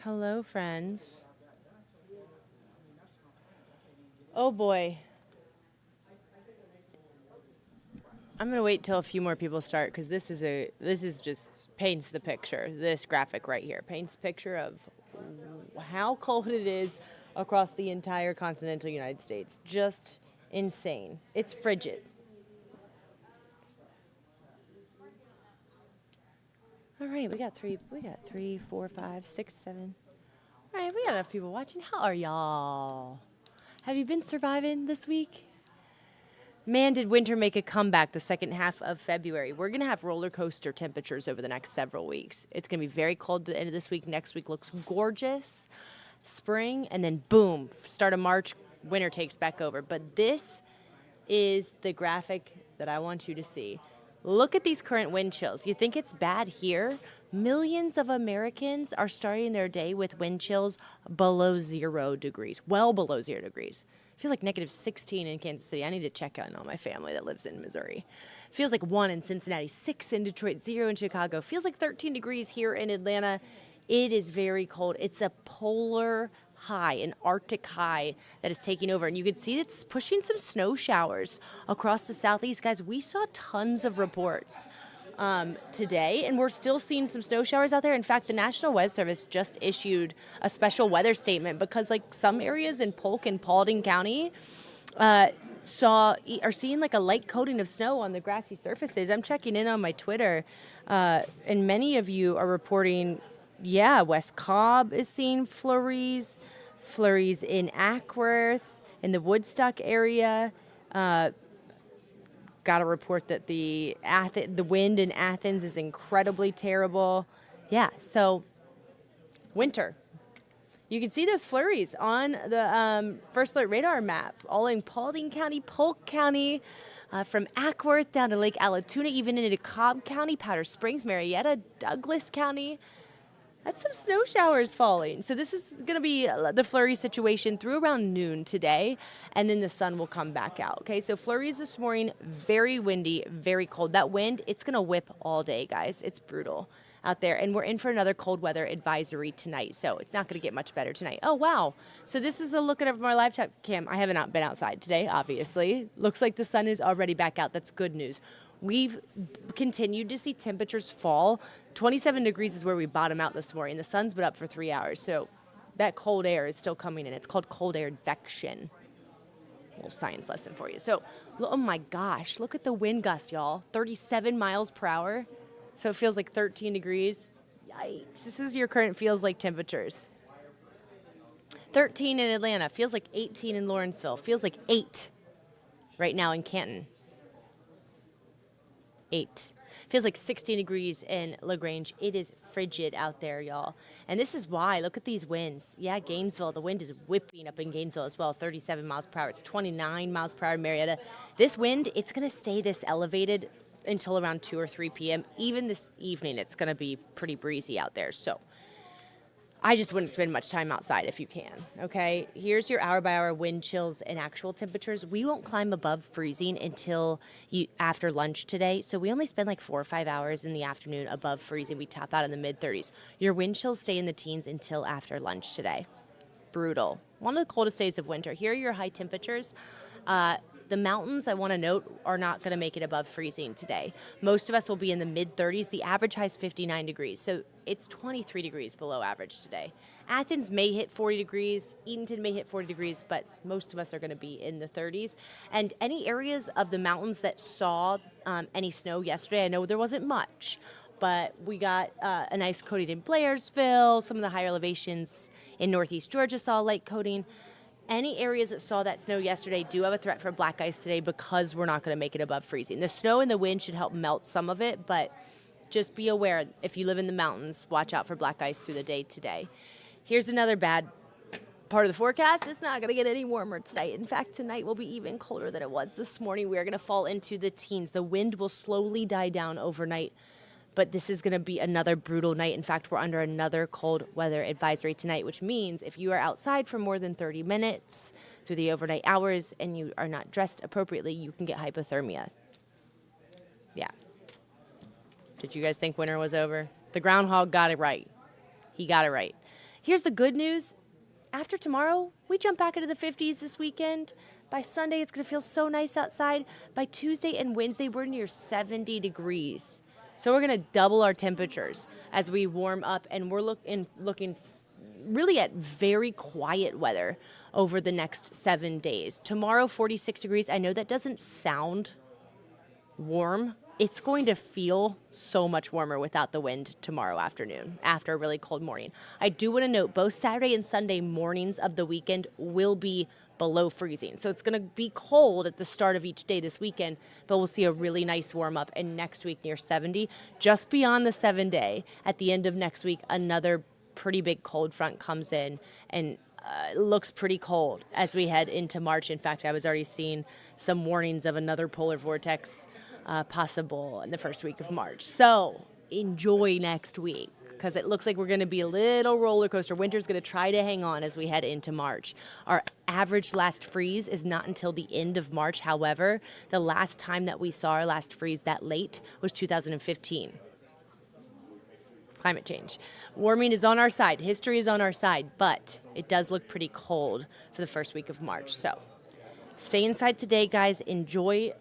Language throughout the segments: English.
Hello, friends. Oh boy. I'm gonna wait till a few more people start because this is just paints the picture. This graphic right here paints the picture of how cold it is across the entire continental United States. Just insane. It's frigid. All right, we got three, four, five, six, seven. All right, we got enough people watching. How are y'all? Have you been surviving this week? Man, did winter make a comeback the second half of February. We're going to have roller coaster temperatures over the next several weeks. It's going to be very cold at the end of this week. Next week looks gorgeous. Spring, and then boom, start of March, winter takes back over. But this is the graphic that I want you to see. Look at these current wind chills. You think it's bad here? Millions of Americans are starting their day with wind chills below 0 degrees, well below 0 degrees. Feels like negative 16 in Kansas City. I need to check on all my family that lives in Missouri. Feels like 1 in Cincinnati, 6 in Detroit, 0 in Chicago. Feels like 13 degrees here in Atlanta. It is very cold. It's a polar high, an Arctic high that is taking over. And you can see it's pushing some snow showers across the southeast. Guys, we saw tons of reports today, and we're still seeing some snow showers out there. In fact, the National Weather Service just issued a special weather statement because, like, some areas in Polk and Paulding County are seeing like a light coating of snow on the grassy surfaces. I'm checking in on my Twitter, and many of you are reporting. Yeah, West Cobb is seeing flurries in Ackworth, in the Woodstock area. Got a report that the wind in Athens is incredibly terrible. Yeah, so winter. You can see those flurries on the First Alert radar map, all in Paulding County, Polk County, from Ackworth down to Lake Allatoona, even into Cobb County, Powder Springs, Marietta, Douglas County. That's some snow showers falling. So this is going to be the flurry situation through around noon today, and then the sun will come back out. Okay, so flurries this morning, very windy, very cold. That wind, it's going to whip all day, guys. It's brutal out there, and we're in for another cold weather advisory tonight, so it's not going to get much better tonight. Oh, wow. So this is a look at my live cam. I have not been outside today, obviously. Looks like the sun is already back out. That's good news. We've continued to see temperatures fall. 27 degrees is where we bottom out this morning. The sun's been up for 3 hours, so that cold air is still coming in. It's called cold air advection. A little science lesson for you. So, oh my gosh, look at the wind gust, y'all. 37 miles per hour. So it feels like 13 degrees. Yikes. This is your current feels like temperatures. 13 in Atlanta. Feels like 18 in Lawrenceville. Feels like 8 right now in Canton. 8. Feels like 16 degrees in LaGrange. It is frigid out there, y'all. And this is why. Look at these winds. Yeah, Gainesville. The wind is whipping up in Gainesville as well. 37 miles per hour. It's 29 miles per hour in Marietta. This wind, it's going to stay this elevated until around 2 or 3 p.m. Even this evening, it's going to be pretty breezy out there. So I just wouldn't spend much time outside if you can, okay? Here's your hour-by-hour wind chills and actual temperatures. We won't climb above freezing until after lunch today, so we only spend like 4 or 5 hours in the afternoon above freezing. We top out in the mid-30s. Your wind chills stay in the teens until after lunch today. Brutal. One of the coldest days of winter. Here are your high temperatures. The mountains, I want to note, are not going to make it above freezing today. Most of us will be in the mid-30s. The average high is 59 degrees, so it's 23 degrees below average today. Athens may hit 40 degrees. Eatonton may hit 40 degrees, but most of us are going to be in the 30s. And any areas of the mountains that saw any snow yesterday, I know there wasn't much, but we got a nice coating in Blairsville. Some of the higher elevations in northeast Georgia saw light coating. Any areas that saw that snow yesterday do have a threat for black ice today because we're not going to make it above freezing. The snow and the wind should help melt some of it, but just be aware, if you live in the mountains, watch out for black ice through the day today. Here's another bad part of the forecast. It's not going to get any warmer tonight. In fact, tonight will be even colder than it was this morning. We are going to fall into the teens. The wind will slowly die down overnight, but this is going to be another brutal night. In fact, we're under another cold weather advisory tonight, which means if you are outside for more than 30 minutes through the overnight hours and you are not dressed appropriately, you can get hypothermia. Yeah. Did you guys think winter was over? The groundhog got it right. He got it right. Here's the good news. After tomorrow, we jump back into the 50s this weekend. By Sunday, it's going to feel so nice outside. By Tuesday and Wednesday, we're near 70 degrees. So we're going to double our temperatures as we warm up, and we're looking really at very quiet weather over the next 7 days. Tomorrow, 46 degrees. I know that doesn't sound warm. It's going to feel so much warmer without the wind tomorrow afternoon after a really cold morning. I do want to note both Saturday and Sunday mornings of the weekend will be below freezing. So it's going to be cold at the start of each day this weekend, but we'll see a really nice warm up. And next week near 70, just beyond the 7-day, at the end of next week, another pretty big cold front comes in and looks pretty cold as we head into March. In fact, I was already seeing some warnings of another polar vortex possible in the first week of March. So enjoy next week, because it looks like we're going to be a little roller coaster. Winter's going to try to hang on as we head into March. Our average last freeze is not until the end of March. However, the last time that we saw our last freeze that late was 2015. Climate change. Warming is on our side. History is on our side, but it does look pretty cold for the first week of March. So stay inside today, guys. Enjoy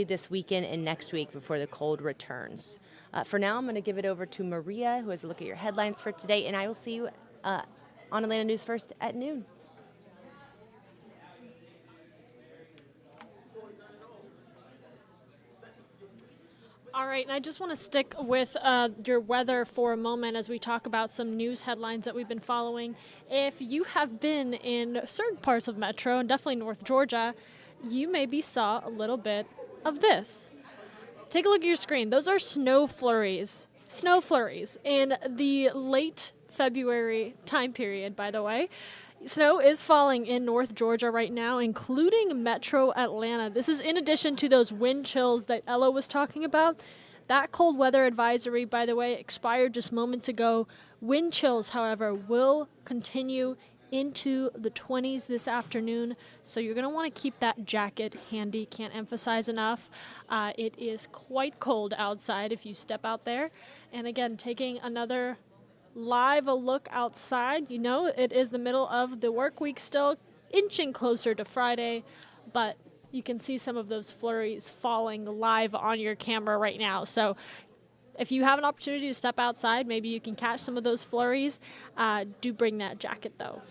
this weekend and next week before the cold returns. For now, I'm going to give it over to Maria, who has a look at your headlines for today, and I will see you on Atlanta News First at noon. All right, and I just want to stick with your weather for a moment as we talk about some news headlines that we've been following. If you have been in certain parts of Metro, and definitely North Georgia, you maybe saw a little bit of this. Take a look at your screen. Those are snow flurries. Snow flurries in the late February time period, by the way. Snow is falling in North Georgia right now, including Metro Atlanta. This is in addition to those wind chills that Ella was talking about. That cold weather advisory, by the way, expired just moments ago. Wind chills, however, will continue into the 20s this afternoon, so you're going to want to keep that jacket handy. Can't emphasize enough. It is quite cold outside if you step out there. And again, taking another live look outside, you know, it is the middle of the work week still, inching closer to Friday, but you can see some of those flurries falling live on your camera right now. So if you have an opportunity to step outside, maybe you can catch some of those flurries. Do bring that jacket, though.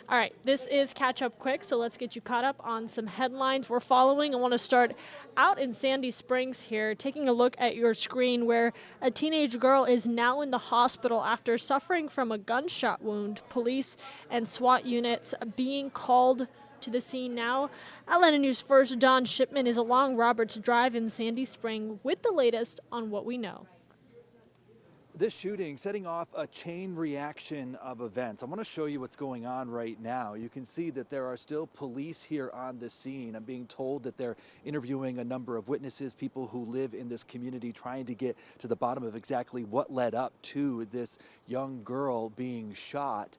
All right, this is Catch Up Quick, so let's get you caught up on some headlines we're following. I want to start out in Sandy Springs here, taking a look at your screen where a teenage girl is now in the hospital after suffering from a gunshot wound. Police and SWAT units being called to the scene now. Atlanta News First, Don Shipman is along Roberts Drive in Sandy Springs with the latest on what we know. This shooting setting off a chain reaction of events. I want to show you what's going on right now. You can see that there are still police here on the scene. I'm being told that they're interviewing a number of witnesses, people who live in this community, trying to get to the bottom of exactly what led up to this young girl being shot.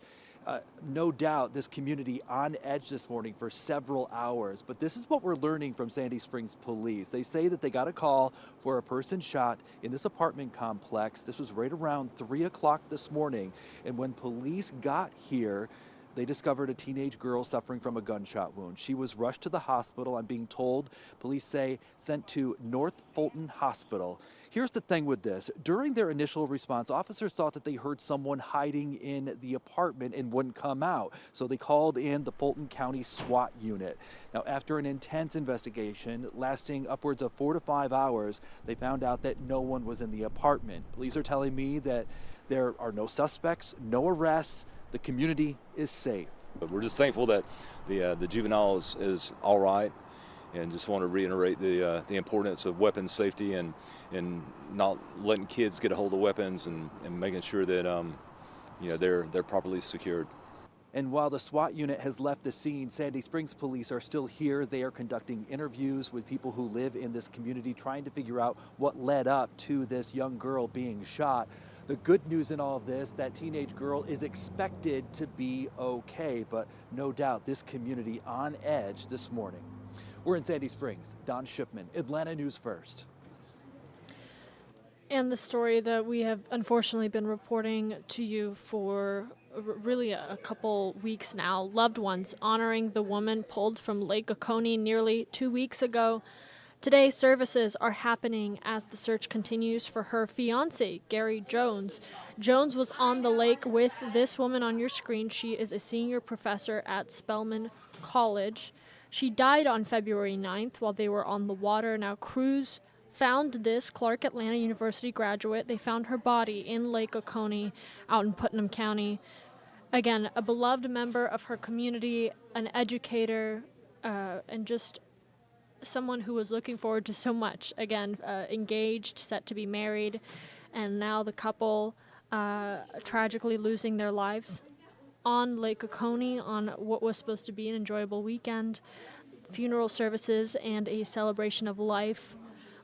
No doubt this community on edge this morning for several hours, but this is what we're learning from Sandy Springs police. They say that they got a call for a person shot in this apartment complex. This was right around 3 o'clock this morning, and when police got here, they discovered a teenage girl suffering from a gunshot wound. She was rushed to the hospital. I'm being told, police say, sent to North Fulton Hospital. Here's the thing with this. During their initial response, officers thought that they heard someone hiding in the apartment and wouldn't come out. So they called in the Fulton County SWAT unit. Now, after an intense investigation lasting upwards of 4 to 5 hours, they found out that no one was in the apartment. Police are telling me that there are no suspects, no arrests. The community is safe. But we're just thankful that the juvenile is all right, and just want to reiterate the importance of weapons safety and not letting kids get a hold of weapons and making sure that they're properly secured. And while the SWAT unit has left the scene, Sandy Springs police are still here. They are conducting interviews with people who live in this community, trying to figure out what led up to this young girl being shot. The good news in all of this, that teenage girl is expected to be okay, but no doubt this community on edge this morning. We're in Sandy Springs. Don Shipman, Atlanta News First. And the story that we have unfortunately been reporting to you for really a couple weeks now. Loved ones honoring the woman pulled from Lake Oconee nearly 2 weeks ago. Today, services are happening as the search continues for her fiancé, Gary Jones. Jones was on the lake with this woman on your screen. She is a senior professor at Spelman College. She died on February 9th while they were on the water. Now, crews found this Clark Atlanta University graduate. They found her body in Lake Oconee out in Putnam County. Again, a beloved member of her community, an educator, and just someone who was looking forward to so much. Again, engaged, set to be married, and now the couple tragically losing their lives on Lake Oconee on what was supposed to be an enjoyable weekend. Funeral services and a celebration of life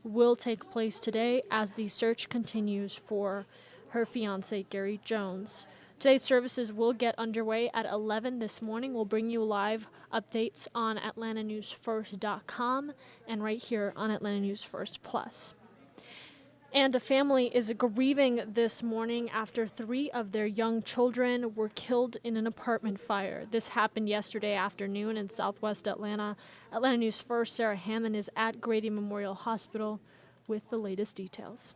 will take place today as the search continues for her fiancé, Gary Jones. Today's services will get underway at 11 this morning. We'll bring you live updates on AtlantaNewsFirst.com and right here on Atlanta News First Plus. And a family is grieving this morning after 3 of their young children were killed in an apartment fire. This happened yesterday afternoon in southwest Atlanta. Atlanta News First, Sarah Hammond is at Grady Memorial Hospital with the latest details.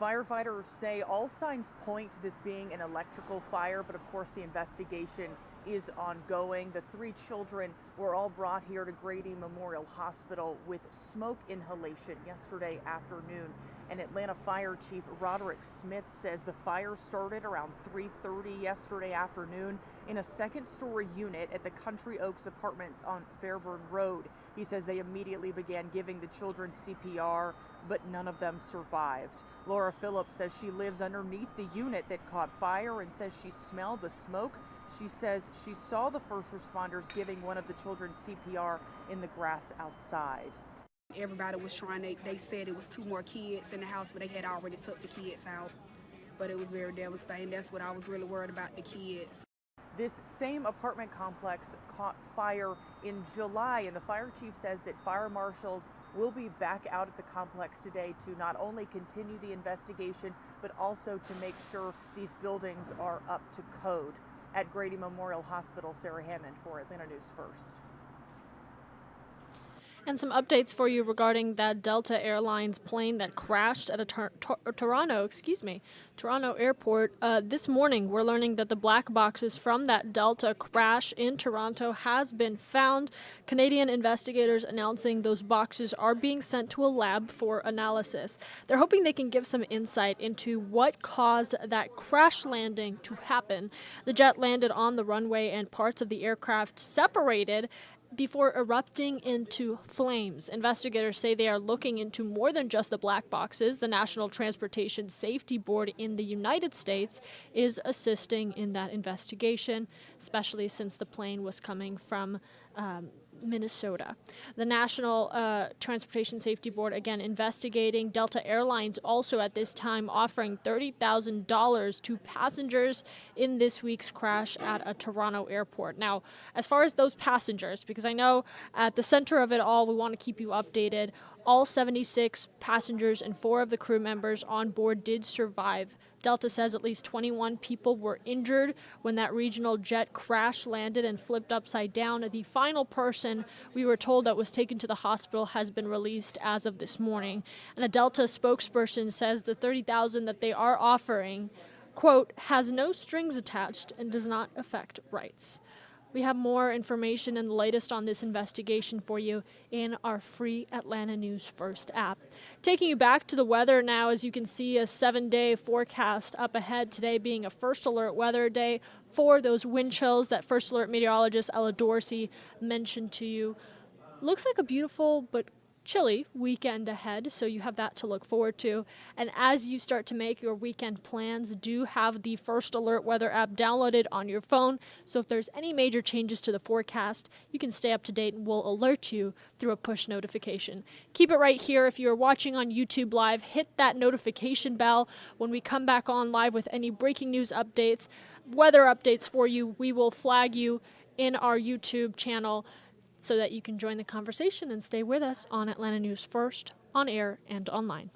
Firefighters say all signs point to this being an electrical fire, but of course the investigation is ongoing. The 3 children were all brought here to Grady Memorial Hospital with smoke inhalation yesterday afternoon. And Atlanta Fire Chief Roderick Smith says the fire started around 3:30 yesterday afternoon in a second-story unit at the Country Oaks Apartments on Fairburn Road. He says they immediately began giving the children CPR, but none of them survived. Laura Phillips says she lives underneath the unit that caught fire and says she smelled the smoke. She says she saw the first responders giving one of the children CPR in the grass outside. Everybody was trying, they said it was 2 more kids in the house, but they had already took the kids out. But it was very devastating. That's what I was really worried about, the kids. This same apartment complex caught fire in July, and the fire chief says that fire marshals will be back out at the complex today to not only continue the investigation, but also to make sure these buildings are up to code. At Grady Memorial Hospital, Sarah Hammond for Atlanta News First. And some updates for you regarding that Delta Airlines plane that crashed at a Toronto airport. This morning, we're learning that the black boxes from that Delta crash in Toronto has been found. Canadian investigators announcing those boxes are being sent to a lab for analysis. They're hoping they can give some insight into what caused that crash landing to happen. The jet landed on the runway and parts of the aircraft separated before erupting into flames. Investigators say they are looking into more than just the black boxes. The National Transportation Safety Board in the United States is assisting in that investigation, especially since the plane was coming from Minnesota. The National Transportation Safety Board, again, investigating. Delta Airlines also at this time offering $30,000 to passengers in this week's crash at a Toronto airport. Now, as far as those passengers, because I know at the center of it all, we want to keep you updated. All 76 passengers and 4 of the crew members on board did survive. Delta says at least 21 people were injured when that regional jet crash landed and flipped upside down. The final person we were told that was taken to the hospital has been released as of this morning. And a Delta spokesperson says the $30,000 that they are offering, quote, has no strings attached and does not affect rights. We have more information and the latest on this investigation for you in our free Atlanta News First app. Taking you back to the weather now, as you can see, a 7-day forecast up ahead today being a first alert weather day for those wind chills that first alert meteorologist Ella Dorsey mentioned to you. Looks like a beautiful but chilly weekend ahead, so you have that to look forward to. And as you start to make your weekend plans, do have the First Alert Weather app downloaded on your phone, so if there's any major changes to the forecast, you can stay up to date and we'll alert you through a push notification. Keep it right here. If you're watching on YouTube Live, hit that notification bell. When we come back on live with any breaking news updates, weather updates for you, we will flag you in our YouTube channel so that you can join the conversation and stay with us on Atlanta News First, on air and online.